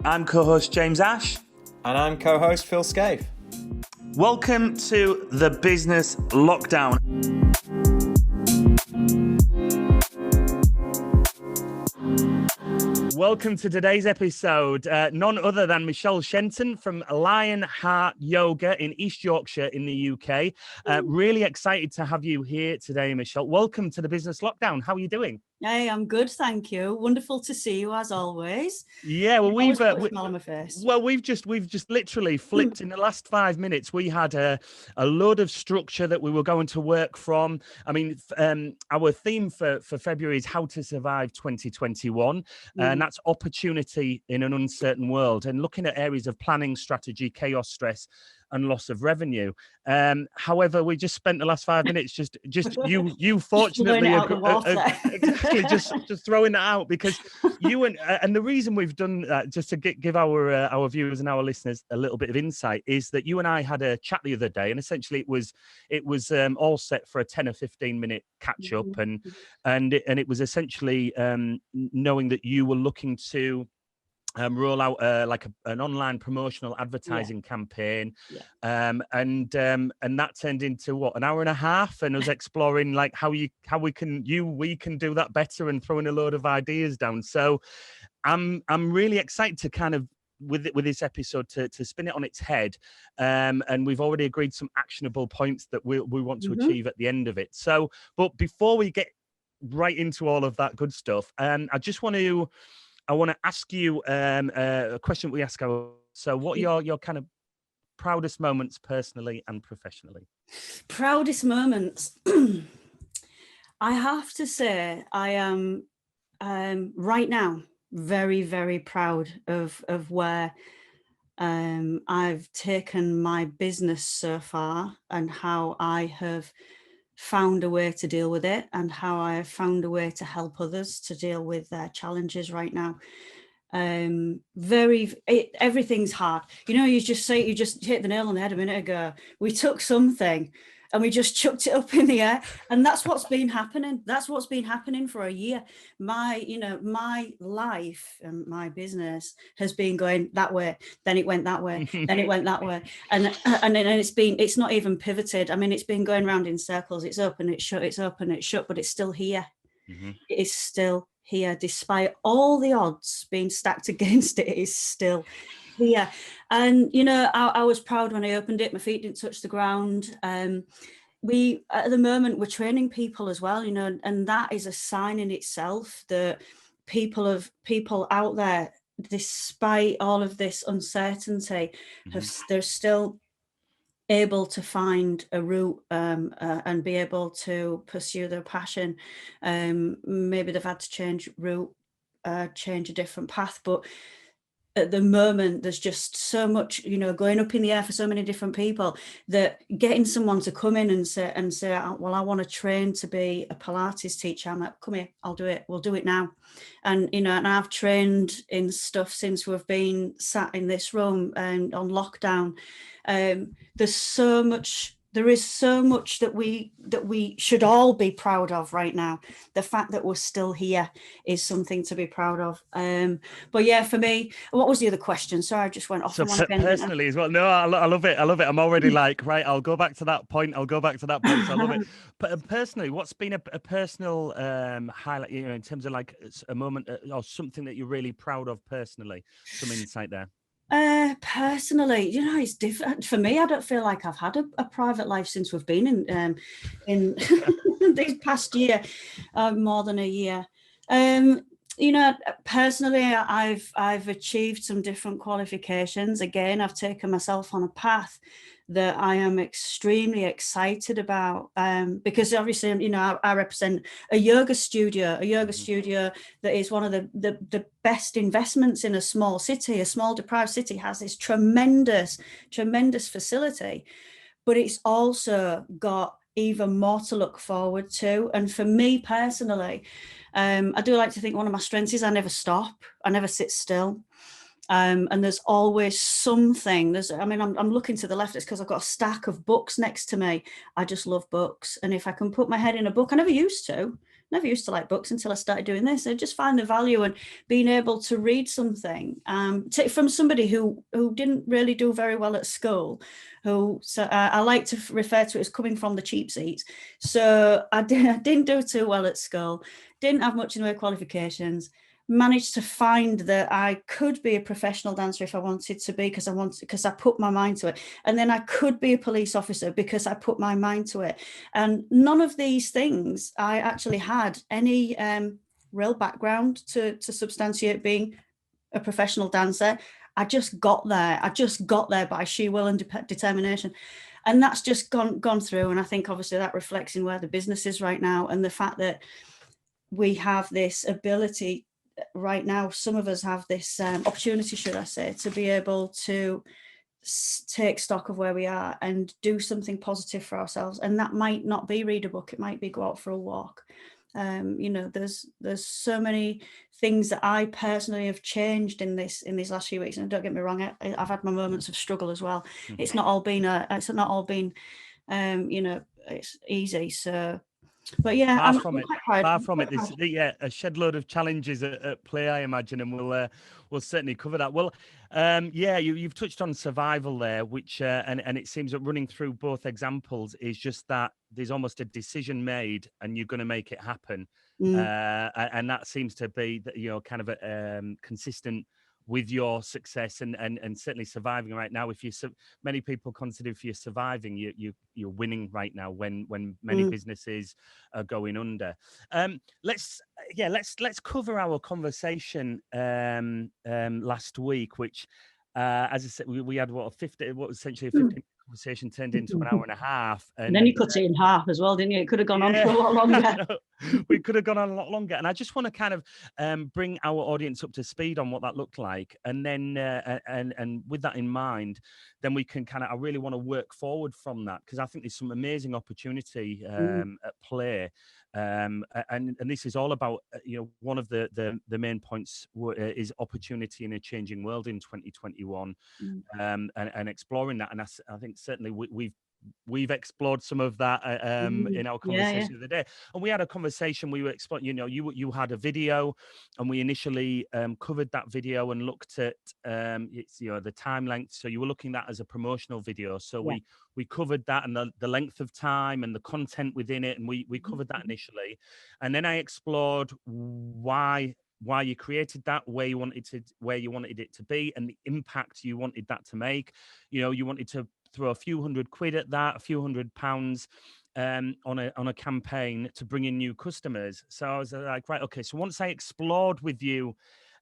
I'm co-host James Ash. And I'm co-host Phil Scaife. Welcome to the Business Lockdown. Welcome to today's episode. None other than Michelle Shenton from Lionheart Yoga in East Yorkshire in the UK. Really excited to have you here today, Michelle. Welcome to the Business Lockdown. How are you doing? Hey, I'm good, thank you. Wonderful to see you as always. Yeah, well, we've put a smile on my face. Well, we've just literally flipped in the last 5 minutes. We had a load of structure that we were going to work from. I mean, our theme for February is how to survive 2021, and that's opportunity in an uncertain world, and looking at areas of planning, strategy, chaos, stress, and loss of revenue. However, we just spent the last 5 minutes just you fortunately exactly just throwing that out, because you and the reason we've done that, just to give our viewers and our listeners a little bit of insight, is that you and I had a chat the other day, and essentially it was all set for a 10 or 15 minute catch up, and it was essentially knowing that you were looking to roll out an online promotional advertising campaign, and that turned into what, an hour and a half, and us exploring like how we can do that better, and throwing a load of ideas down. So I'm really excited to kind of with this episode to spin it on its head, and we've already agreed some actionable points that we want to achieve at the end of it. So, but before we get right into all of that good stuff, I want to ask you a question we ask our. So, what are your kind of proudest moments personally and professionally? Proudest moments. I have to say, I am right now very, very proud of where I've taken my business so far, and how I have found a way to deal with it, and how I have found a way to help others to deal with their challenges right now. Everything's hard. You just hit the nail on the head a minute ago. We took something and we just chucked it up in the air, and that's what's been happening. That's what's been happening for a year. My life and my business has been going that way, then it went that way, then it went that way, and it's not even pivoted. I mean, it's been going round in circles. It's open, it's shut, it's open, it's shut, but it's still here. It is still here, despite all the odds being stacked against it. It is still here. And I was proud when I opened it. My feet didn't touch the ground. We at the moment we're training people as well, and that is a sign in itself that people out there, despite all of this uncertainty, they're still able to find a route and be able to pursue their passion. Maybe they've had to change route, change a different path, but at the moment there's just so much going up in the air for so many different people, that getting someone to come in and say well, I want to train to be a Pilates teacher. I'm like, come here, I'll do it, we'll do it now. And and I've trained in stuff since we've been sat in this room and on lockdown. There is so much that we should all be proud of right now. The fact that we're still here is something to be proud of. But yeah, for me, what was the other question? Sorry, I just went off. So personally as well. No, I love it. I'm already like, right, I'll go back to that point. So I love it. But personally, what's been a personal highlight, in terms of like a moment or something that you're really proud of personally? Some insight there. Personally, it's different for me. I don't feel like I've had a private life since we've been in this past year, more than a year. Personally, I've achieved some different qualifications. Again, I've taken myself on a path that I am extremely excited about, because obviously, I represent a yoga studio that is one of the best investments in a small city. A small deprived city has this tremendous facility, but it's also got even more to look forward to. And for me personally, I do like to think one of my strengths is I never stop, I never sit still. And there's always something. I'm looking to the left. It's because I've got a stack of books next to me. I just love books. And if I can put my head in a book, I never used to. never used to like books until I started doing this. I just find the value in being able to read something from somebody who didn't really do very well at school, I like to refer to it as coming from the cheap seats. So I didn't do too well at school, didn't have much in the way of qualifications, managed to find that I could be a professional dancer if I wanted to be, because I put my mind to it. And then I could be a police officer because I put my mind to it. And none of these things I actually had any real background to substantiate being a professional dancer. I just got there by sheer will and determination. And that's just gone through. And I think obviously that reflects in where the business is right now, and the fact that we have this ability right now, some of us have this opportunity, should I say, to be able to take stock of where we are and do something positive for ourselves. And that might not be read a book, it might be go out for a walk. There's so many things that I personally have changed in these last few weeks. And don't get me wrong, I've had my moments of struggle as well. It's not all been it's easy. So, but yeah, far from it. A shed load of challenges at play, I imagine, and we'll certainly cover that. Well, you've touched on survival there, which and it seems that running through both examples is just that there's almost a decision made, and you're going to make it happen, and that seems to be kind of consistent with your success and certainly surviving right now. Many people consider if you're surviving, you're winning right now when many businesses are going under. Let's cover our conversation last week, which as I said, we had essentially a 15 conversation turned into an hour and a half, and then you cut it in half as well, didn't you? It could have gone on for a lot longer. We could have gone on a lot longer, and I just want to kind of bring our audience up to speed on what that looked like, and then and with that in mind, then we can I really want to work forward from that, because I think there's some amazing opportunity at play. And this is all about one of the main points is opportunity in a changing world in 2021, and exploring that. And I think certainly we've explored some of that in our conversation of the day. And we had a conversation, we were exploring, you had a video, and we initially covered that video and looked at the time length. So you were looking at that as a promotional video. So we covered that, and the length of time and the content within it, and we covered that initially. And then I explored why you created that, where you wanted it to be, and the impact you wanted that to make. You wanted to throw a few £100 at that, a few £100 on a campaign to bring in new customers. So I was like, right, okay. So once I explored with you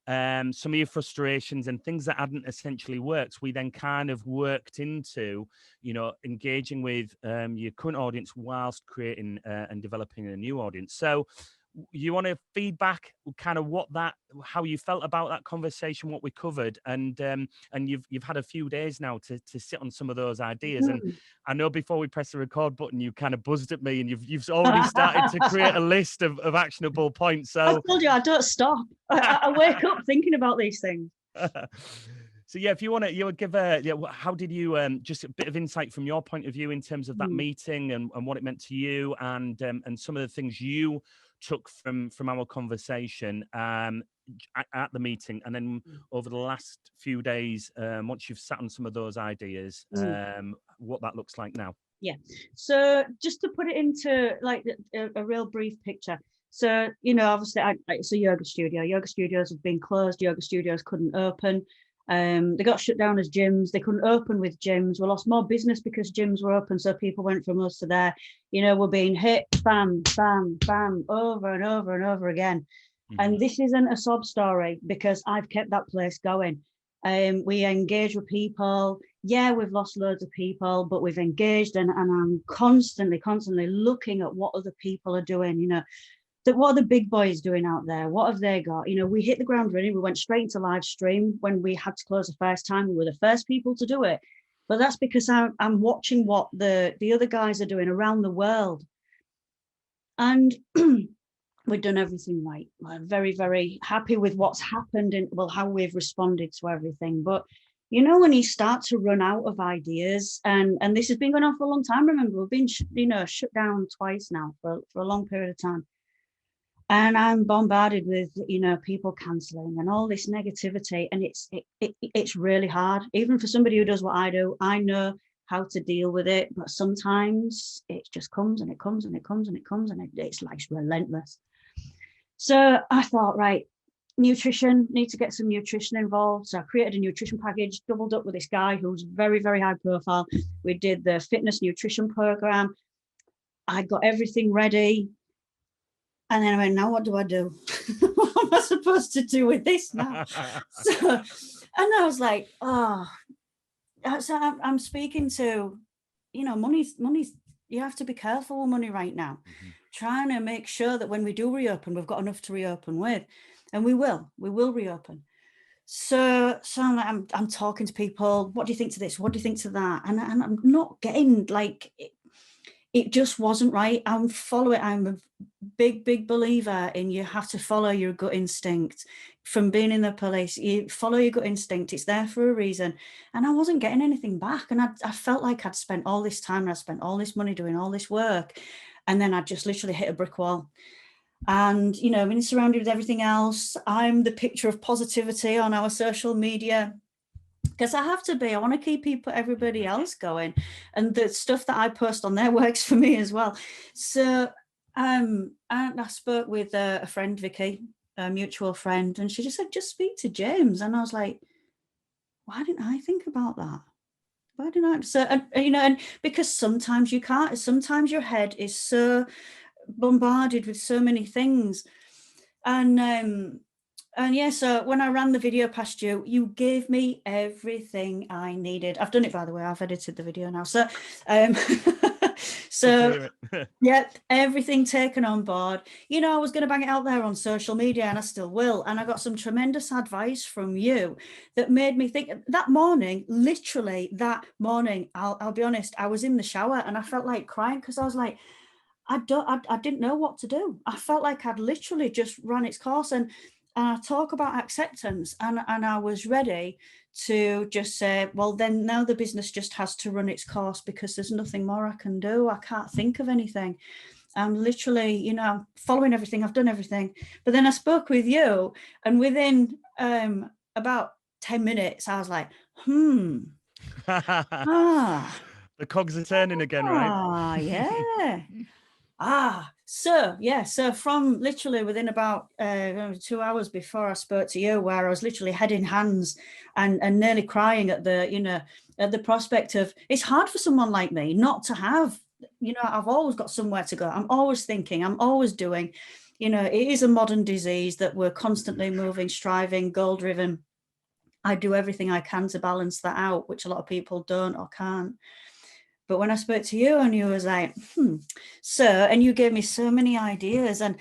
some of your frustrations and things that hadn't essentially worked, we then kind of worked into engaging with your current audience whilst creating and developing a new audience. So you want to feedback kind of how you felt about that conversation, what we covered, and you've had a few days now to sit on some of those ideas. And I know before we press the record button, you kind of buzzed at me, and you've already started to create a list of actionable points. So I told you I don't stop. I wake up thinking about these things. So if you want to, would give how did you just a bit of insight from your point of view in terms of that meeting and what it meant to you, and some of the things you took from our conversation at the meeting, and then over the last few days, once you've sat on some of those ideas, what that looks like now. Yeah. So just to put it into like a real brief picture. So, obviously it's a yoga studio. Yoga studios have been closed. Yoga studios couldn't open. They got shut down as gyms. They couldn't open with gyms. We lost more business because gyms were open. So people went from us to there. We're being hit, bam, bam, bam, over and over and over again. And this isn't a sob story, because I've kept that place going. We engage with people. Yeah, we've lost loads of people, but we've engaged, and I'm constantly looking at what other people are doing. What are the big boys doing out there? What have they got? We hit the ground running. We went straight into live stream when we had to close the first time. We were the first people to do it. But that's because I'm watching what the other guys are doing around the world. And we've done everything right. I'm very, very happy with what's happened and how we've responded to everything. But when you start to run out of ideas, and this has been going on for a long time. Remember, we've been shut down twice now for a long period of time. And I'm bombarded with, people cancelling and all this negativity, and it's really hard. Even for somebody who does what I do, I know how to deal with it, but sometimes it just comes and it comes and it comes and it comes, and it's like relentless. So I thought, right, nutrition, need to get some nutrition involved. So I created a nutrition package, doubled up with this guy who's very, very high profile. We did the fitness nutrition program. I got everything ready. And then I went, now what do I do? What am I supposed to do with this now? And I was like, oh, so I'm speaking to, money's, you have to be careful with money right now. Mm-hmm. Trying to make sure that when we do reopen, we've got enough to reopen with, and we will reopen. So I'm talking to people. What do you think to this? What do you think to that? And I'm not getting like it just wasn't right. I'm a big believer in you have to follow your gut instinct. From being in the police, you follow your gut instinct. It's there for a reason. And I wasn't getting anything back. And I felt like I'd spent all this time and I spent all this money doing all this work. And then I just literally hit a brick wall. And, being surrounded with everything else, I'm the picture of positivity on our social media. Because I have to be, I want to keep everybody else going, and the stuff that I post on there works for me as well. So and I spoke with a friend, Vicky, a mutual friend, and she just said, just speak to James. And I was like, why didn't I think about that? Why didn't I? So, and because sometimes you can't, sometimes your head is so bombarded with so many things. And yeah, so when I ran the video past you, you gave me everything I needed. I've done it, by the way. I've edited the video now. So, yeah, everything taken on board. I was going to bang it out there on social media, and I still will. And I got some tremendous advice from you that made me think. That morning, literally that morning, I'll be honest, I was in the shower and I felt like crying, because I was like, I didn't know what to do. I felt like I'd literally just run its course. And I talk about acceptance, and I was ready to just say, well, then now the business just has to run its course, because there's nothing more I can do. I can't think of anything. I'm literally, following everything. I've done everything. But then I spoke with you, and within about 10 minutes, I was like, The cogs are turning again, right? Yeah. So from literally within about 2 hours before I spoke to you, where I was literally head in hands and nearly crying at the prospect of, it's hard for someone like me not to have, I've always got somewhere to go. I'm always thinking, I'm always doing, it is a modern disease that we're constantly moving, striving, goal driven. I do everything I can to balance that out, which a lot of people don't or can't. But when I spoke to you, and you was like, and you gave me so many ideas, and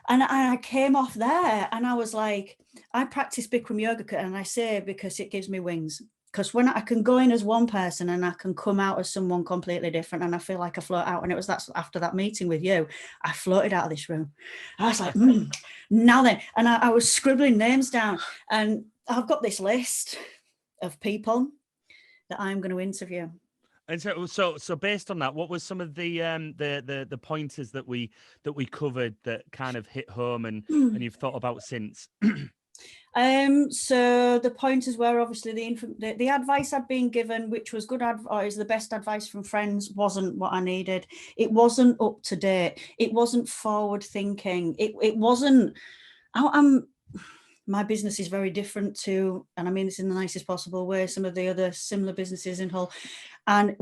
I came off there, and I was like, I practice Bikram yoga, and I say, because it gives me wings. Because when I can go in as one person and I can come out as someone completely different, and I feel like I float out. And it was after that meeting with you, I floated out of this room. I was like, now then. And I was scribbling names down, and I've got this list of people that I'm going to interview. And so based on that, what was some of the pointers that we covered that kind of hit home and you've thought about since? So the pointers were obviously the advice I'd been given, which was good advice, the best advice from friends, wasn't what I needed. It wasn't up to date. It wasn't forward thinking. It wasn't. My business is very different to, and I mean this in the nicest possible way, some of the other similar businesses in Hull. And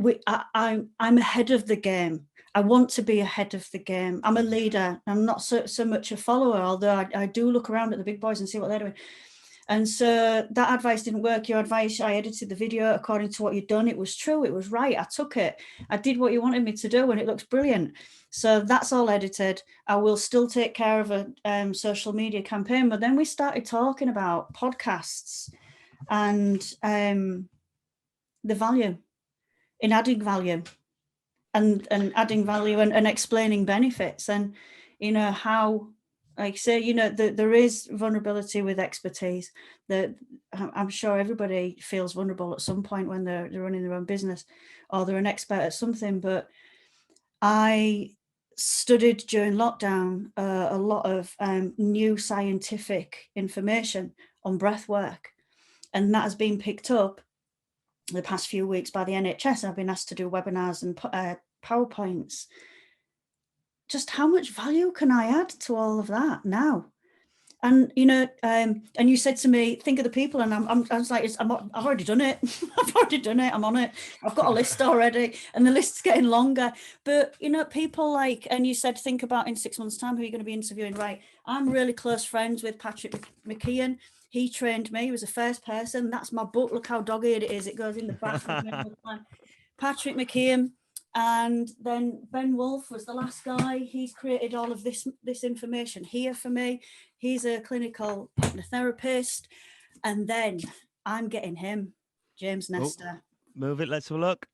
I'm ahead of the game. I want to be ahead of the game. I'm a leader. I'm not so much a follower, although I do look around at the big boys and see what they're doing. And so that advice didn't work. Your advice, I edited the video according to what you'd done. It was true. It was right. I took it. I did what you wanted me to do, and it looks brilliant. So that's all edited. I will still take care of a social media campaign. But then we started talking about podcasts and the value in adding value and adding value and explaining benefits, and how, like say, there is vulnerability with expertise. That I'm sure everybody feels vulnerable at some point when they're running their own business or they're an expert at something. But I studied during lockdown a lot of new scientific information on breath work, and that has been picked up the past few weeks by the NHS. I've been asked to do webinars and PowerPoints. Just how much value can I add to all of that now? And and you said to me, think of the people, and I was like, I've already done it. I've already done it. I'm on it. I've got a list already, and the list's getting longer. But people like, and you said, think about in 6 months' time who you're going to be interviewing. Right, I'm really close friends with Patrick McKeon. He trained me. He was the first person. That's my book. Look how dog-eared it is. It goes in the back of the Patrick McKeon. And then Ben Wolf was the last guy. He's created all of this information here for me. He's a clinical hypnotherapist. And then I'm getting him, James Nestor. Move it. Let's have a look.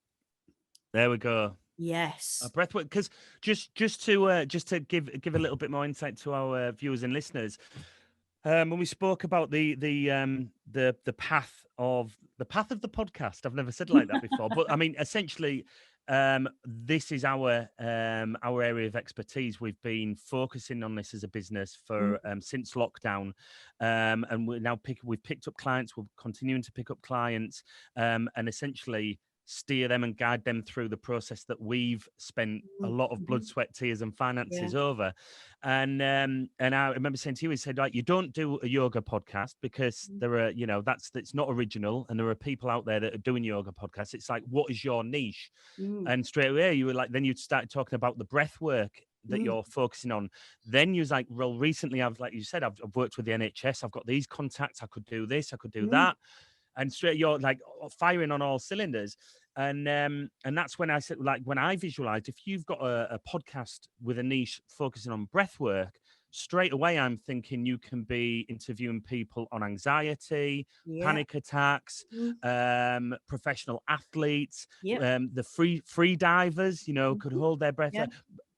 There we go. Yes. Breathwork. Because just to give a little bit more insight to our viewers and listeners, when we spoke about the path of the podcast, I've never said it like that before, but I mean, essentially, this is our area of expertise. We've been focusing on this as a business for since lockdown, and we've picked up clients. We're continuing to pick up clients, and essentially steer them and guide them through the process that we've spent a lot of blood, sweat, tears, and finances over. And I remember saying to you, he said, like, you don't do a yoga podcast because there are, it's not original, and there are people out there that are doing yoga podcasts. It's like, what is your niche? And straight away you were like, then you started talking about the breath work that you're focusing on. Then you was like, well, recently like you said, I've worked with the NHS. I've got these contacts. I could do this. I could do that. And straight, you're like firing on all cylinders. And that's when I said, like, when I visualized, if you've got a podcast with a niche focusing on breath work, straight away I'm thinking you can be interviewing people on anxiety, panic attacks, professional athletes, the free divers, could hold their breath,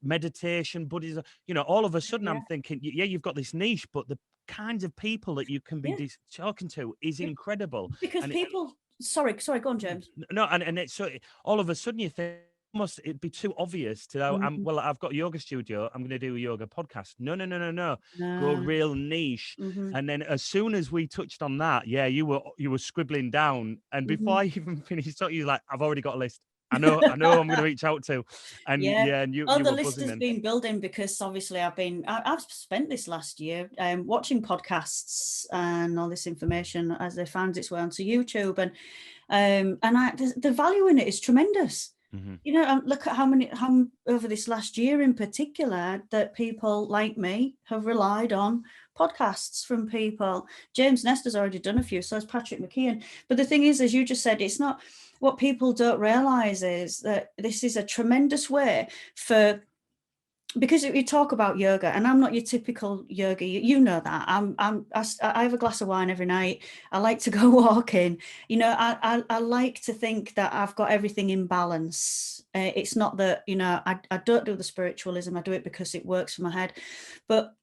meditation, Buddhism, all of a sudden I'm thinking, you've got this niche, but the kinds of people that you can be talking to is incredible. Because people, sorry, go on, James. No, and it's so all of a sudden you think, it'd be too obvious to know, I've got a yoga studio, I'm going to do a yoga podcast. No. Go real niche. And then as soon as we touched on that, you were scribbling down, and before I even finished talking, you're like, I've already got a list. I know I'm going to reach out to. And and you the were list has been building, because obviously I've spent this last year watching podcasts and all this information as they found its way onto YouTube, and the value in it is tremendous. Look at how over this last year in particular that people like me have relied on podcasts from people. James Nestor's already done a few, so has Patrick McKeon. But the thing is, as you just said, it's not, what people don't realize is that this is a tremendous way because you talk about yoga, and I'm not your typical yogi. You know that I have a glass of wine every night. I like to go walking. I like to think that I've got everything in balance. It's not that I don't do the spiritualism. I do it because it works for my head. But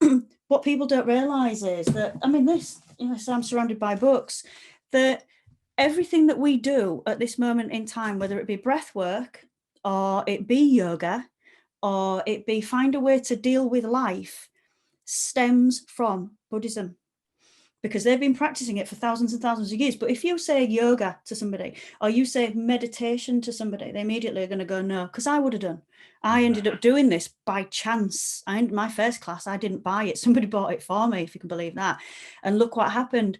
what people don't realize is that, so I'm surrounded by books, that everything that we do at this moment in time, whether it be breath work or it be yoga, or it be find a way to deal with life, stems from Buddhism, because they've been practicing it for thousands and thousands of years. But if you say yoga to somebody, or you say meditation to somebody, they immediately are going to go, no, because I would have done. I ended up doing this by chance. My first class, I didn't buy it. Somebody bought it for me, if you can believe that. And look what happened.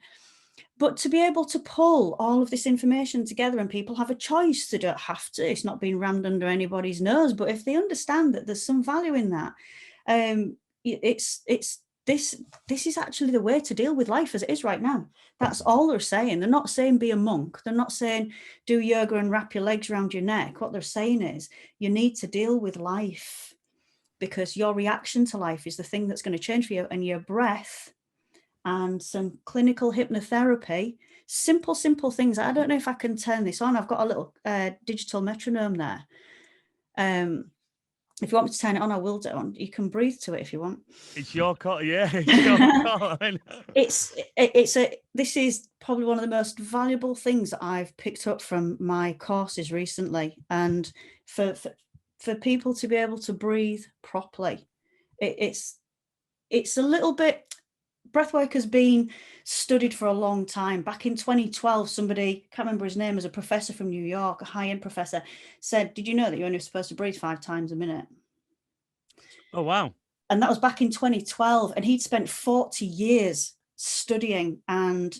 But to be able to pull all of this information together, and people have a choice, they don't have to, it's not being rammed under anybody's nose, but if they understand that there's some value in that, this is actually the way to deal with life as it is right now. That's all they're saying. They're not saying be a monk. They're not saying do yoga and wrap your legs around your neck. What they're saying is you need to deal with life, because your reaction to life is the thing that's going to change for you, and your breath and some clinical hypnotherapy, simple things. I don't know if I can turn this on. I've got a little digital metronome there. If you want me to turn it on, I will do it on. You can breathe to it if you want. It's your call, it's your call. This is probably one of the most valuable things that I've picked up from my courses recently, and for for people to be able to breathe properly. It's a little bit, breathwork has been studied for a long time. Back in 2012, somebody, can't remember his name, as a professor from New York, a high-end professor, said, did you know that you're only supposed to breathe 5 times a minute? Oh, wow. And that was back in 2012. And he'd spent 40 years studying and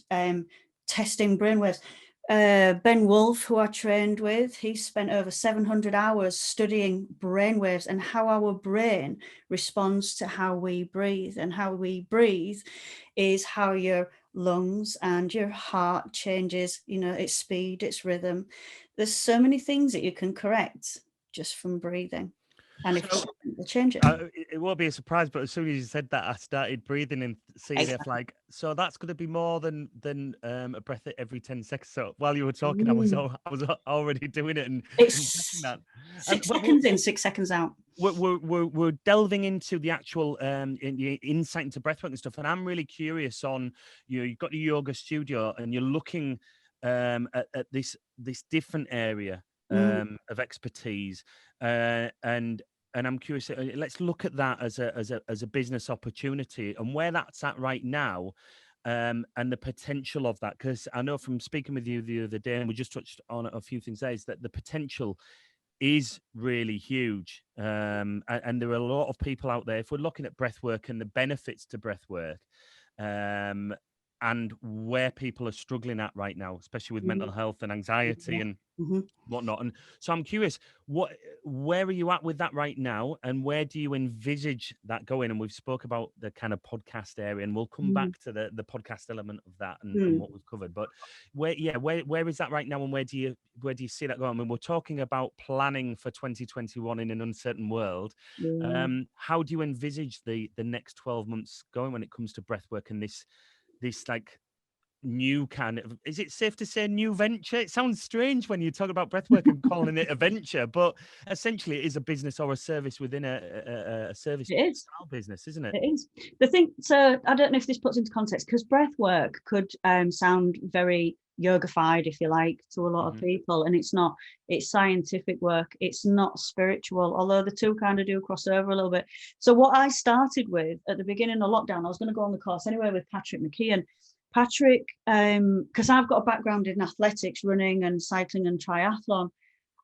testing brainwaves. Ben Wolfe, who I trained with, he spent over 700 hours studying brainwaves and how our brain responds to how we breathe. And how we breathe is how your lungs and your heart changes, you know, its speed, its rhythm. There's so many things that you can correct just from breathing. And if we'll change it. It won't be a surprise, but as soon as you said that, I started breathing and seeing if like, so that's going to be more than a breath every 10 seconds. So while you were talking, I was already doing it and It's that. 6 seconds in, 6 seconds out. We're delving into the actual insight into breathwork and stuff, and I'm really curious on, you know, you've got the yoga studio and you're looking at this different area of expertise, and I'm curious. Let's look at that as a business opportunity and where that's at right now, and the potential of that. Because I know from speaking with you the other day, and we just touched on a few things there, is that the potential is really huge, and there are a lot of people out there. If we're looking at breathwork and the benefits to breathwork, and where people are struggling at right now, especially with mental health and anxiety and whatnot. And so I'm curious, where are you at with that right now, and where do you envisage that going? And we've spoke about the kind of podcast area, and we'll come back to the podcast element of that and what we've covered. But where is that right now, and where do you see that going? I mean, we're talking about planning for 2021 in an uncertain world. How do you envisage the next 12 months going when it comes to breathwork and this like new kind of, is it safe to say new venture? It sounds strange when you talk about breathwork and calling it a venture, but essentially it is a business or a service within a service style business, isn't it? It is. The thing, so I don't know if this puts into context, because breathwork could sound very yogified, if you like, to a lot of people, and it's not. It's scientific work. It's not spiritual, although the two kind of do cross over a little bit. So what I started with at the beginning of lockdown, I was going to go on the course anyway with Patrick McKeon. Patrick, because I've got a background in athletics, running and cycling and triathlon.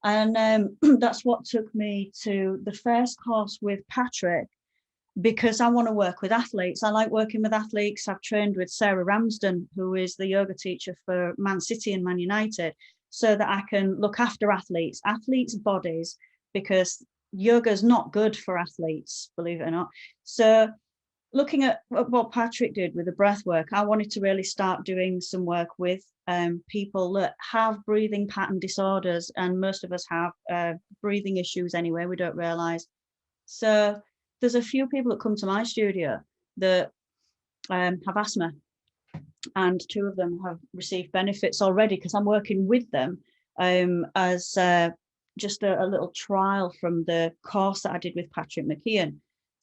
And that's what took me to the first course with Patrick, because I want to work with athletes. I like working with athletes. I've trained with Sarah Ramsden, who is the yoga teacher for Man City and Man United, so that I can look after athletes' bodies, because yoga is not good for athletes, believe it or not. So looking at what Patrick did with the breath work, I wanted to really start doing some work with people that have breathing pattern disorders, and most of us have breathing issues anyway, we don't realize. So there's a few people that come to my studio that have asthma, and 2 of them have received benefits already, because I'm working with them as just a little trial from the course that I did with Patrick McKeon.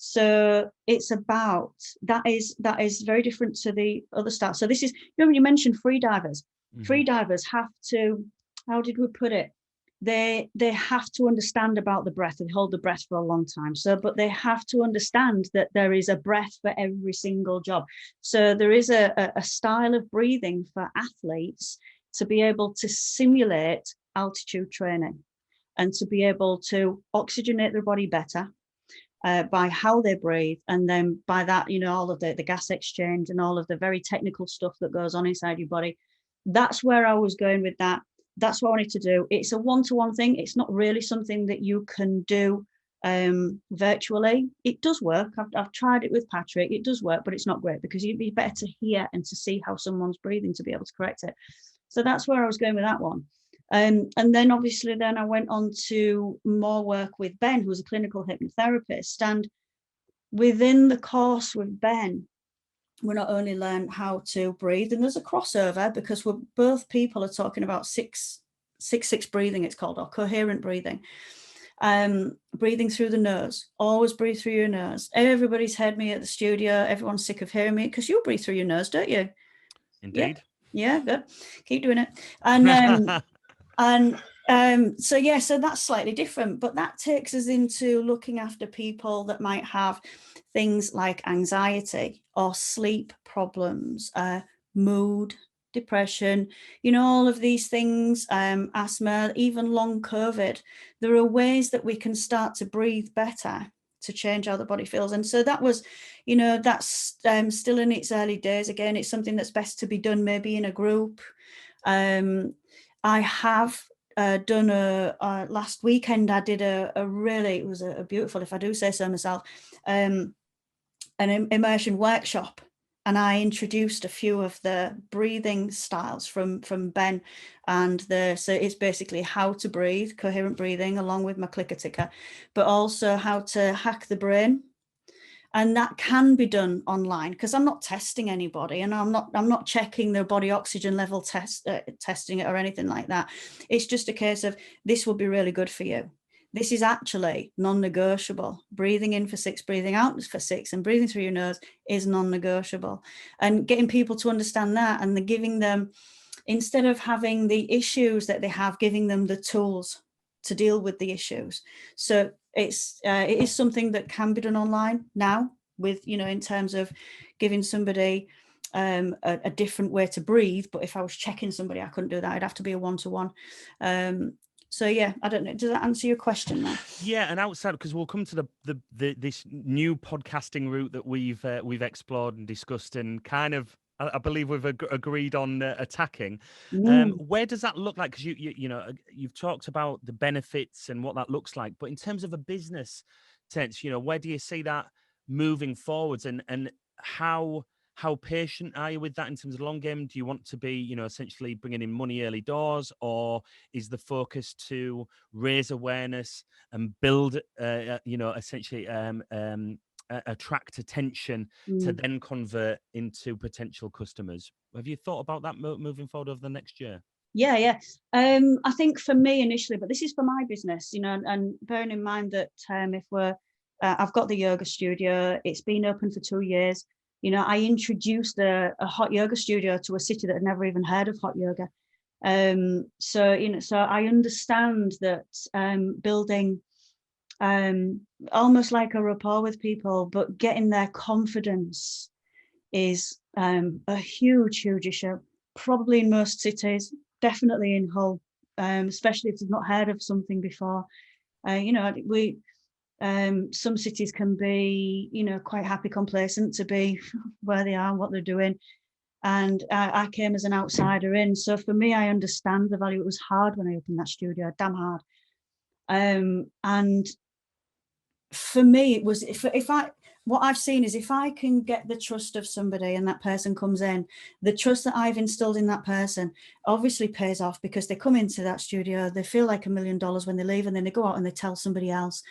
So it's about, that is very different to the other stuff. So this is, you know, when you mentioned free divers, free divers have to, how did we put it? They have to understand about the breath and hold the breath for a long time. So, but they have to understand that there is a breath for every single job. So there is a style of breathing for athletes to be able to simulate altitude training and to be able to oxygenate their body better. By how they breathe, and then by that, you know, all of the gas exchange and all of the very technical stuff that goes on inside your body. That's where I was going with that. That's what I wanted to do. It's a one-to-one thing. It's not really something that you can do virtually. It does work. I've tried it with Patrick. It does work, but it's not great, because you'd be better to hear and to see how someone's breathing to be able to correct it. So that's where I was going with that one. And then obviously then I went on to more work with Ben, who's a clinical hypnotherapist. And within the course with Ben, we not only learn how to breathe, and there's a crossover, because we're both people are talking about 6-6 breathing, it's called, or coherent breathing. Breathing through the nose. Always breathe through your nose. Everybody's heard me at the studio. Everyone's sick of hearing me, because you breathe through your nose, don't you? Indeed. Yeah, good. Keep doing it. And and So that's slightly different, but that takes us into looking after people that might have things like anxiety or sleep problems, mood, depression, all of these things, asthma, even long COVID. There are ways that we can start to breathe better to change how the body feels. And so that was, that's still in its early days. Again, it's something that's best to be done maybe in a group. I have done last weekend, I did it was a beautiful, if I do say so myself, an immersion workshop. And I introduced a few of the breathing styles from Ben, so it's basically how to breathe, coherent breathing, along with my clicker ticker, but also how to hack the brain. And that can be done online, because I'm not testing anybody, and I'm not checking their body oxygen level testing it or anything like that. It's just a case of, this will be really good for you. This is actually non-negotiable. Breathing in for 6, breathing out for 6, and breathing through your nose is non-negotiable. And getting people to understand that, and giving them, instead of having the issues that they have, giving them the tools to deal with the issues. So it is something that can be done online now, with, in terms of giving somebody a different way to breathe. But if I was checking somebody, I couldn't do that. It'd have to be a one-to-one. So yeah, I don't know. Does that answer your question there? Yeah, and outside, because we'll come to this new podcasting route that we've explored and discussed, and kind of, I believe we've agreed on attacking. Where does that look like? Because you've talked about the benefits and what that looks like, but in terms of a business sense, where do you see that moving forwards, and how patient are you with that in terms of the long game? Do you want to be, essentially bringing in money early doors, or is the focus to raise awareness and build, essentially attract attention to then convert into potential customers? Have you thought about that moving forward over the next year? Yeah. I think for me initially, but this is for my business, and bearing in mind that I've got the yoga studio. It's been open for 2 years. I introduced a hot yoga studio to a city that had never even heard of hot yoga. So I understand that building almost like a rapport with people, but getting their confidence is a huge issue. Probably in most cities, definitely in Hull, especially if they've not heard of something before. Some cities can be, quite happy, complacent to be where they are and what they're doing. And I came as an outsider in. So for me, I understand the value. It was hard when I opened that studio, damn hard. And for me, it was, what I've seen is, if I can get the trust of somebody and that person comes in, the trust that I've instilled in that person obviously pays off, because they come into that studio, they feel like $1 million when they leave, and then they go out and they tell somebody else.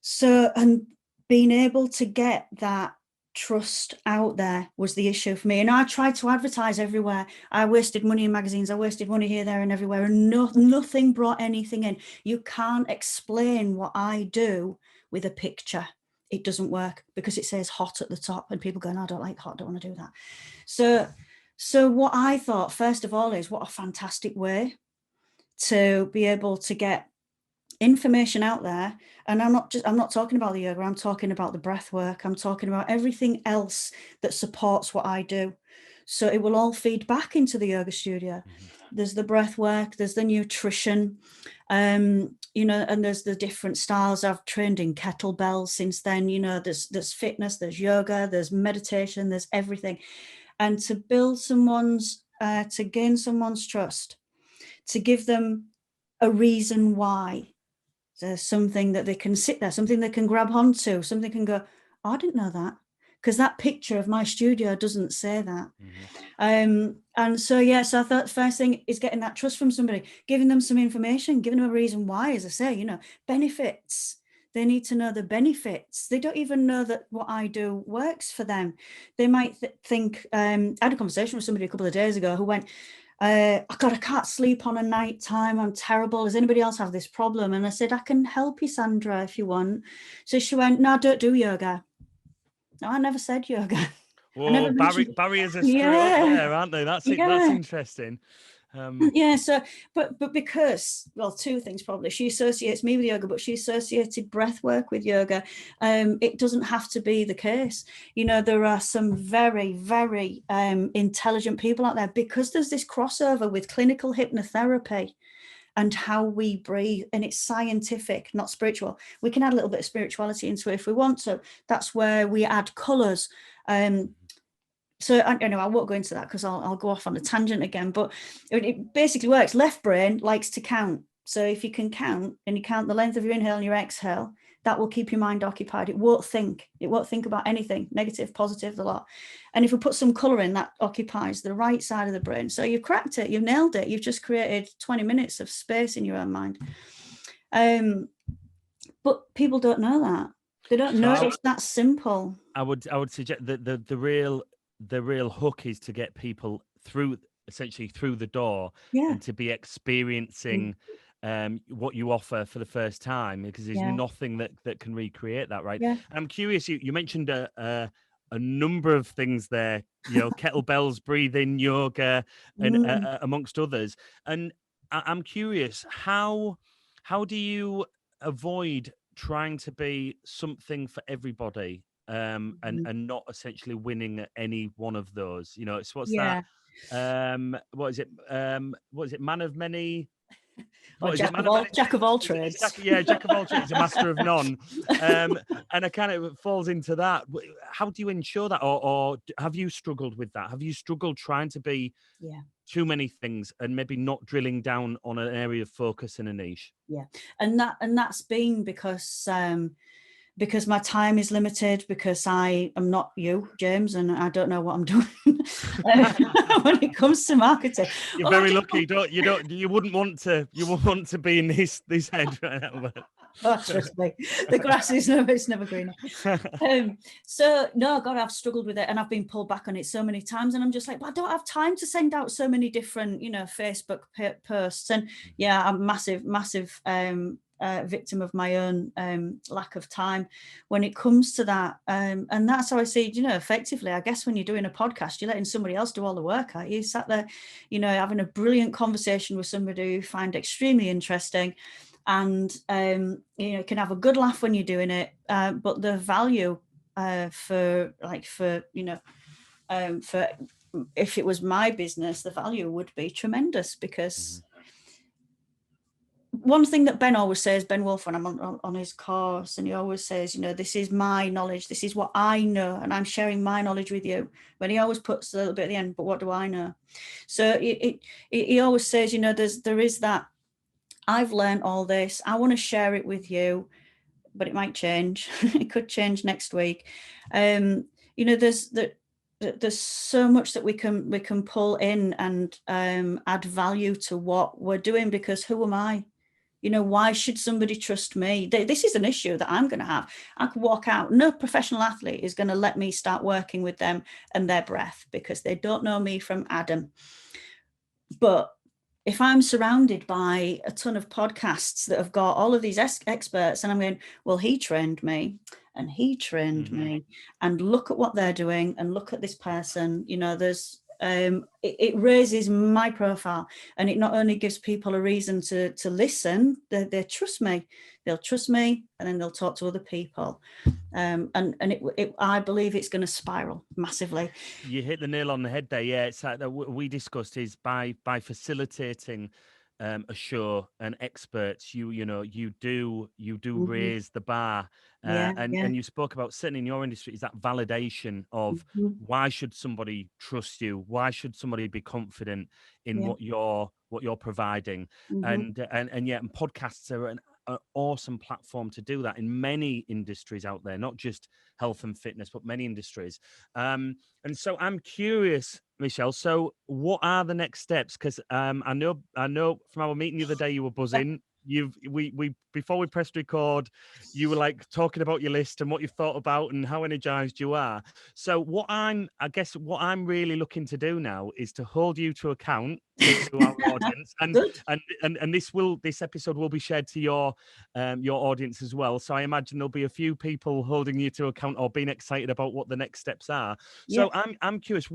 So, and being able to get that trust out there was the issue for me. And I tried to advertise everywhere. I wasted money in magazines. I wasted money here, there, and everywhere, and nothing brought anything in. You can't explain what I do with a picture. It doesn't work, because it says hot at the top, and people go, no, I don't like hot, I don't want to do that. So what I thought, first of all, is, what a fantastic way to be able to get information out there. And I'm not talking about the yoga, I'm talking about the breath work, I'm talking about everything else that supports what I do. So it will all feed back into the yoga studio. There's the breath work, there's the nutrition, and there's the different styles. I've trained in kettlebells since then. There's fitness, there's yoga, there's meditation, there's everything. And to build to gain someone's trust, to give them a reason why. There's something that they can sit there, something they can grab onto, something can go, oh, I didn't know that, because that picture of my studio doesn't say that. And so I thought the first thing is getting that trust from somebody, giving them some information, giving them a reason why, as I say, benefits. They need to know the benefits. They don't even know that what I do works for them. They might think, I had a conversation with somebody a couple of days ago who went, I can't sleep on a night time. I'm terrible. Does anybody else have this problem? And I said, I can help you, Sandra, if you want. So she went, no, I don't do yoga. No, I never said yoga. Whoa, barriers are straight up there, aren't they? That's interesting. Yeah, so but because, well, two things probably. She associates me with yoga, but she associated breath work with yoga. It doesn't have to be the case. There are some very, very intelligent people out there, because there's this crossover with clinical hypnotherapy and how we breathe, and it's scientific, not spiritual. We can add a little bit of spirituality into it if we want to. That's where we add colors. So I won't go into that because I'll go off on a tangent again, but it basically works. Left brain likes to count. So if you can count, and you count the length of your inhale and your exhale, that will keep your mind occupied. It won't think about anything, negative, positive, the lot. And if we put some color in, that occupies the right side of the brain. So you've cracked it, you've nailed it. You've just created 20 minutes of space in your own mind. But people don't know that. They don't know it's that simple. I would suggest that the real hook is to get people essentially through the door, and to be experiencing what you offer for the first time, because there's nothing that can recreate that, right? I'm curious, you mentioned a number of things there, kettlebells, breathing, yoga, and amongst others. And I'm curious, how do you avoid trying to be something for everybody, and not essentially winning at any one of those? It's that what is it, man of many, jack of all trades. Jack of all trades, a master of none. And it kind of falls into that. How do you ensure that, or have you struggled with that? Have you struggled trying to be too many things and maybe not drilling down on an area of focus in a niche? And that's been because my time is limited, because I am not you, James, and I don't know what I'm doing when it comes to marketing. You're very lucky. You wouldn't want to be in this head right now. Trust me, the grass is never greener. So no, God, I've struggled with it, and I've been pulled back on it so many times, and I'm just like, but I don't have time to send out so many different, Facebook posts, and I'm massive victim of my own lack of time when it comes to that, and that's how I see it, effectively. I guess when you're doing a podcast, you're letting somebody else do all the work. You sat there, having a brilliant conversation with somebody you find extremely interesting, and you can have a good laugh when you're doing it, but the value for if it was my business, the value would be tremendous, because one thing that Ben always says, Ben Wolf, when I'm on his course, and he always says, this is my knowledge, this is what I know, and I'm sharing my knowledge with you. But he always puts a little bit at the end, but what do I know? So he always says, there is that, I've learned all this, I want to share it with you, but it might change. It could change next week. There's so much that we can pull in and add value to what we're doing, because who am I? Why should somebody trust me? This is an issue that I'm going to have. I could walk out. No professional athlete is going to let me start working with them and their breath, because they don't know me from Adam. But if I'm surrounded by a ton of podcasts that have got all of these experts, and I'm going, well, he trained me, and he trained me, and look at what they're doing, and look at this person, there's it raises my profile, and it not only gives people a reason to listen, they trust me, they'll trust me, and then they'll talk to other people, and I believe it's going to spiral massively. You hit the nail on the head there. It's like that we discussed is by facilitating a show and experts, you do raise the bar, and you spoke about certainly in your industry is that validation of why should somebody trust you, why should somebody be confident in what you're providing, and podcasts are an awesome platform to do that in many industries out there, not just health and fitness, but many industries. And so I'm curious, Michelle, so what are the next steps? Because I know from our meeting the other day you were buzzing. We before we pressed record, you were like talking about your list and what you thought about and how energized you are. So what I'm really looking to do now is to hold you to account to our audience, and this episode will be shared to your audience as well. So I imagine there'll be a few people holding you to account or being excited about what the next steps are. So I'm curious,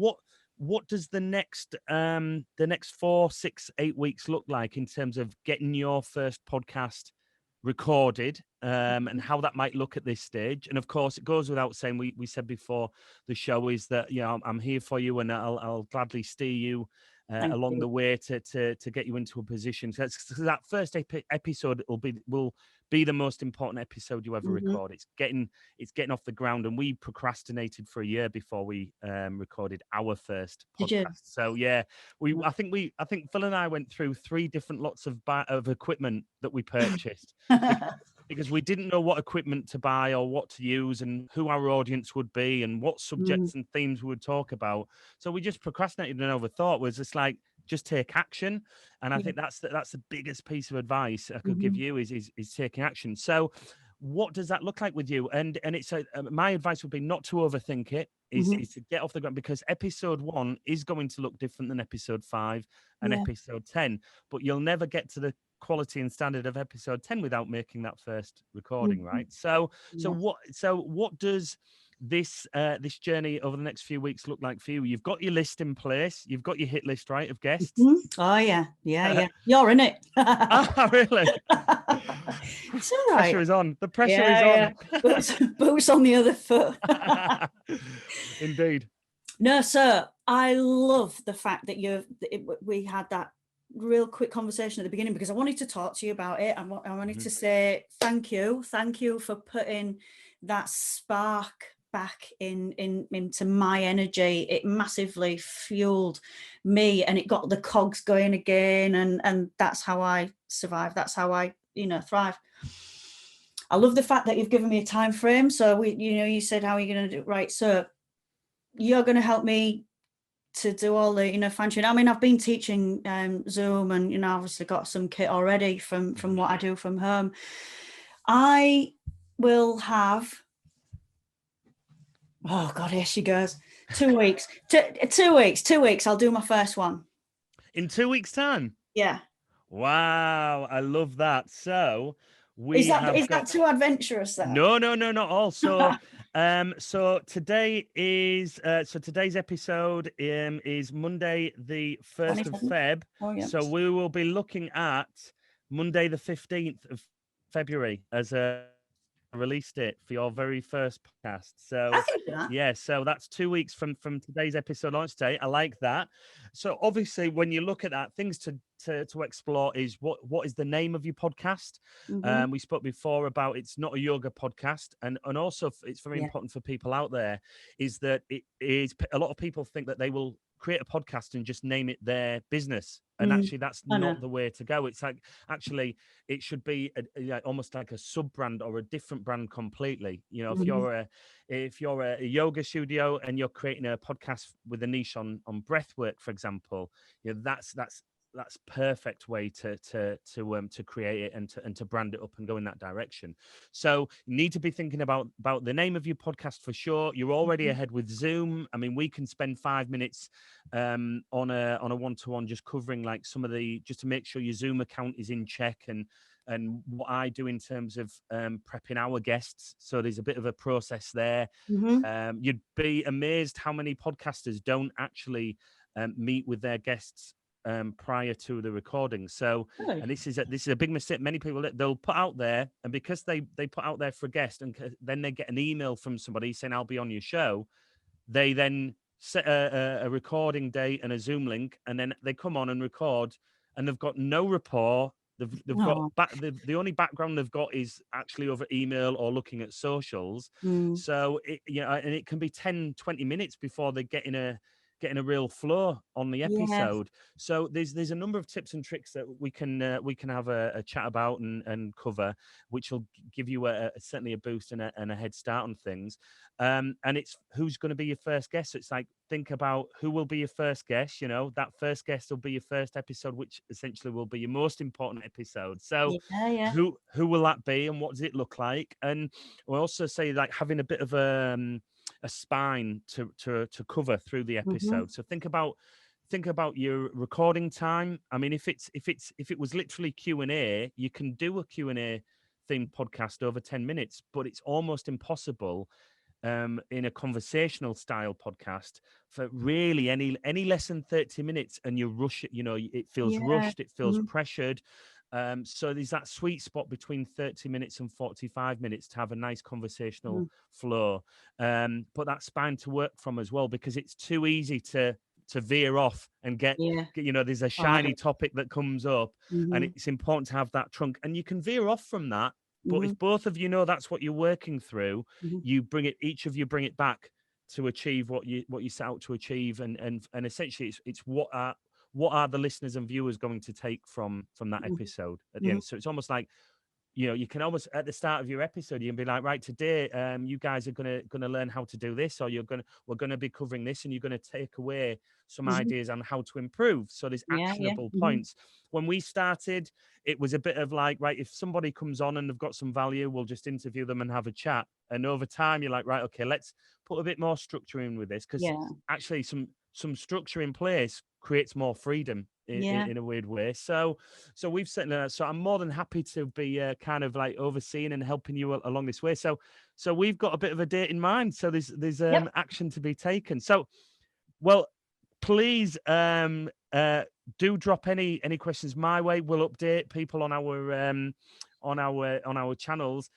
what does the next 4, 6, 8 weeks look like in terms of getting your first podcast recorded, and how that might look at this stage? And of course, it goes without saying, we said before the show is that, you know, I'm here for you, and I'll gladly steer you Thank along you. the way to get you into a position. So that first episode will be the most important episode you ever record. It's getting off the ground, and we procrastinated for a year before we recorded our first Did you? podcast. So yeah, I think Phil and I went through 3 different lots of equipment that we purchased because we didn't know what equipment to buy or what to use and who our audience would be and what subjects and themes we would talk about. So we just procrastinated and overthought. Was just like, just take action. And I think that's the biggest piece of advice I could give you is taking action. So what does that look like with you? And it's my advice would be not to overthink it, is to get off the ground, because episode 1 is going to look different than episode 5 and episode 10, but you'll never get to the quality and standard of episode 10 without making that first recording, right? So what does this journey over the next few weeks look like for you? You've got your list in place, you've got your hit list, right, of guests. Oh yeah, you're in it. Oh, really? It's all right. Pressure is on. The pressure is on. Boots on the other foot. Indeed. No, sir, I love the fact that we had that real quick conversation at the beginning, because I wanted to talk to you about it. I wanted to say thank you for putting that spark back into my energy. It massively fueled me, and it got the cogs going again, and that's how I survive. That's how I thrive. I love the fact that you've given me a time frame. So you said, how are you going to do it? Right, so you're going to help me to do all the fine tuning. I mean, I've been teaching Zoom, and obviously got some kit already from what I do from home. I will have, oh God, here she goes. 2 weeks. 2 weeks. 2 weeks. I'll do my first one. In 2 weeks' time? Yeah. Wow, I love that. So is that too adventurous then? No, not all. So so today is today's episode is Monday the 1st of Feb. Oh, yeah. So we will be looking at Monday the 15th of February as a release date for your very first podcast. So I can do that. Yeah, so that's 2 weeks from today's episode launch date. I like that. So obviously, when you look at that, things to explore is what is the name of your podcast. We spoke before about it's not a yoga podcast, and also it's very important for people out there is that it is, a lot of people think that they will create a podcast and just name it their business, and actually that's not the way to go. It's like, actually it should be almost like a sub brand or a different brand completely. If you're a yoga studio and you're creating a podcast with a niche on breathwork, for example, that's perfect way to create it and to brand it up and go in that direction. So you need to be thinking about the name of your podcast for sure. You're already ahead with Zoom. I mean, we can spend 5 minutes on a one-to-one just covering like some of just to make sure your Zoom account is in check, and what I do in terms of prepping our guests. So there's a bit of a process there. You'd be amazed how many podcasters don't actually meet with their guests prior to the recording. So, and this is a big mistake. Many people, they'll put out there, and because they put out there for a guest, and then they get an email from somebody saying, I'll be on your show, they then set a recording date and a Zoom link, and then they come on and record, and they've got no rapport. They've got the only background they've got is actually over email or looking at socials. So and it can be 10-20 minutes before they getting a real flow on the episode. So there's a number of tips and tricks that we can have a chat about and cover, which will give you certainly a boost and a head start on things. And it's who's going to be your first guest. So it's like, think about who will be your first guest. That first guest will be your first episode, which essentially will be your most important episode. So who will that be, and what does it look like? And we'll also say, like, having a bit of a spine to cover through the episode. So think about your recording time. I mean, if it was literally Q&A, you can do a Q&A themed podcast over 10 minutes, but it's almost impossible in a conversational style podcast for really any less than 30 minutes, and you rush it, it feels rushed, it feels pressured. So there's that sweet spot between 30 minutes and 45 minutes to have a nice conversational flow. But that spine to work from as well, because it's too easy to veer off and get there's a shiny topic that comes up, and it's important to have that trunk, and you can veer off from that. But if both of you know that's what you're working through, each of you bring it back to achieve what you set out to achieve, and essentially it's what are the listeners and viewers going to take from that episode at the end. So it's almost like, you can almost at the start of your episode, you can be like, right, today, you guys are gonna learn how to do this, or we're gonna be covering this, and you're gonna take away some ideas on how to improve. So there's actionable points. When we started, it was a bit of like, right, if somebody comes on and they've got some value, we'll just interview them and have a chat. And over time, you're like, right, okay, let's put a bit more structure in with this, because actually some structure in place creates more freedom in a weird way. So we've certainly, so I'm more than happy to be kind of like overseeing and helping you along this way. So we've got a bit of a date in mind. So there's action to be taken. So, well, please do drop any questions my way. We'll update people on our channels.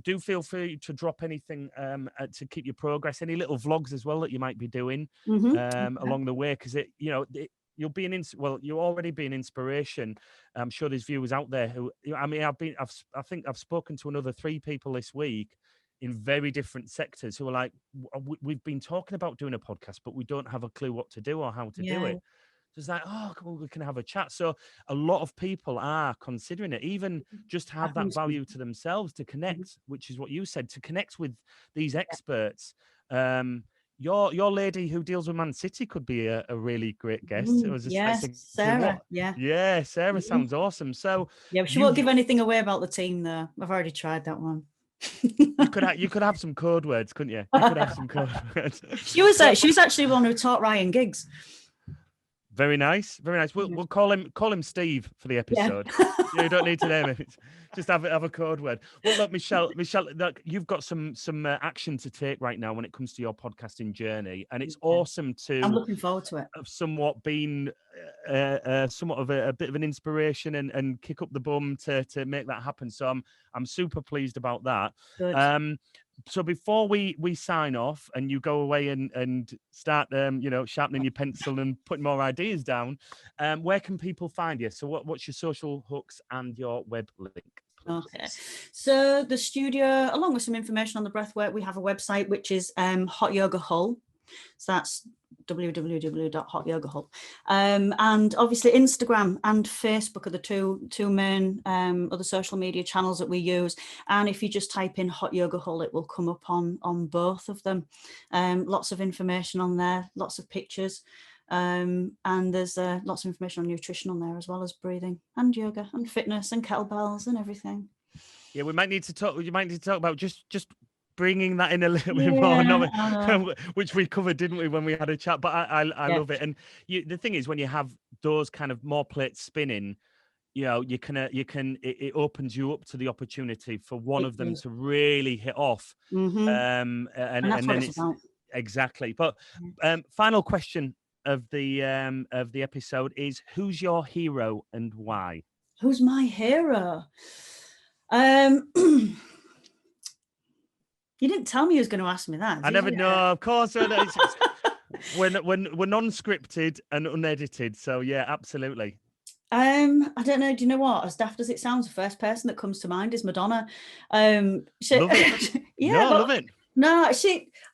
Do feel free to drop anything to keep your progress, any little vlogs as well that you might be doing along the way, because you'll be you'll already be an inspiration. I'm sure there's viewers out there who, I think I've spoken to another 3 people this week in very different sectors who are like, we've been talking about doing a podcast, but we don't have a clue what to do or how to do it. So it's like, oh, come on, we can have a chat. So a lot of people are considering it, even just have that value to themselves to connect, which is what you said, to connect with these experts. Your lady who deals with Man City could be a really great guest. It was just Sarah. Sarah sounds awesome. So she won't give anything away about the team though. I've already tried that one. you could have some code words, couldn't you? You could have some code words. She was actually one who taught Ryan Giggs. Very nice, very nice. We'll call him Steve for the episode. You don't need to name it. Just have a code word. Well, look, Michelle, look, you've got some action to take right now when it comes to your podcasting journey, and it's awesome to. I'm looking forward to it. Have somewhat been somewhat of a bit of an inspiration and kick up the bum to make that happen. So I'm super pleased about that. Good. So before we sign off and you go away and start sharpening your pencil and putting more ideas down, where can people find you? So what's your social hooks and your web link, please? Okay, so the studio, along with some information on the breathwork, we have a website which is Hot Yoga Hull. So that's www.hotyogahull. And obviously Instagram and Facebook are the two main other social media channels that we use. And if you just type in Hot Yoga Hull, it will come up on both of them. Lots of information on there, lots of pictures. And there's lots of information on nutrition on there, as well as breathing and yoga and fitness and kettlebells and everything. Yeah, we might need to talk about just bringing that in a little bit more, which we covered, didn't we, when we had a chat? But I love it. And the thing is, when you have those kind of more plates spinning, it opens you up to the opportunity for one of them to really hit off. And then it's about. Exactly. But final question of the episode is, who's your hero and why? Who's my hero? You didn't tell me you was going to ask me that. I never know. Of course, we're non-scripted and unedited. So yeah, absolutely. I don't know. Do you know what? As daft as it sounds, the first person that comes to mind is Madonna. Love it. Love it. No,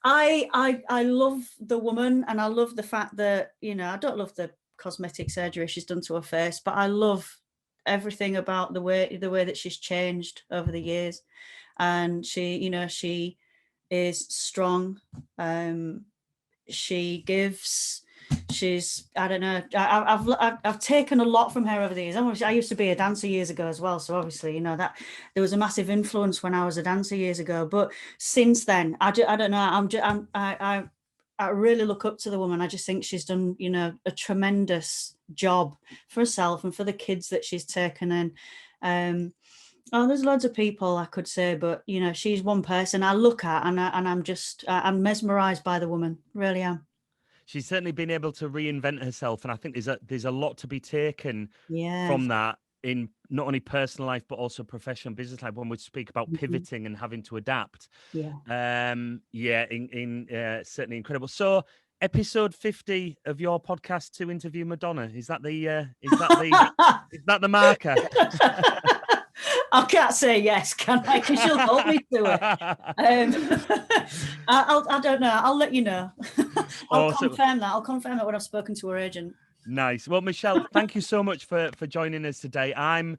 I love the woman, and I love the fact that, I don't love the cosmetic surgery she's done to her face, but I love everything about the way that she's changed over the years. And she is strong. She gives. She's, I don't know. I've taken a lot from her over the years. I used to be a dancer years ago as well, so obviously that there was a massive influence when I was a dancer years ago. But since then, I don't know. I really look up to the woman. I just think she's done a tremendous job for herself and for the kids that she's taken in. Oh, there's loads of people I could say, but you know, she's one person I look at, and I'm mesmerised by the woman. Really am. She's certainly been able to reinvent herself, and I think there's a lot to be taken Yeah. from that in not only personal life but also professional and business life. When we speak about Mhm. pivoting and having to adapt, Yeah. yeah, in certainly incredible. So, episode 50 of your podcast to interview Madonna, is that the marker? I can't say yes, can I? Because she'll hold me to it. I don't know. I'll let you know. I'll Awesome. confirm that. I'll confirm that when I've spoken to her agent. Nice. Well, Michelle, thank you so much for joining us today. I'm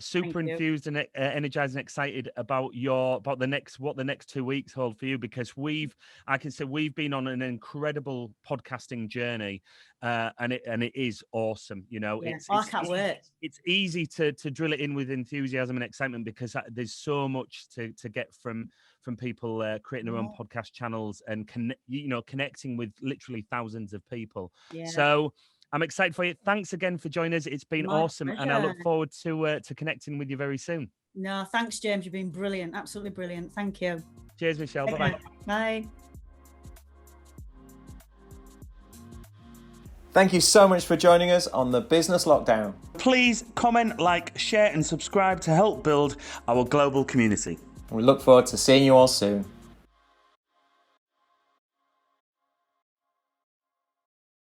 super Thank you. enthused and energized and excited about what the next 2 weeks hold for you, because I can say we've been on an incredible podcasting journey, and it is awesome. You know, Yeah. I can't wait. It's easy to drill it in with enthusiasm and excitement, because there's so much to get from people creating their own podcast channels and connecting with literally thousands of people. Yeah. So I'm excited for you. Thanks again for joining us. It's been My awesome, and I pleasure. look forward to connecting with you very soon. No, thanks, James. You've been brilliant. Absolutely brilliant. Thank you. Cheers, Michelle. Take Bye-bye. care. Bye. Thank you so much for joining us on the Business Lockdown. Please comment, like, share, and subscribe to help build our global community. We look forward to seeing you all soon.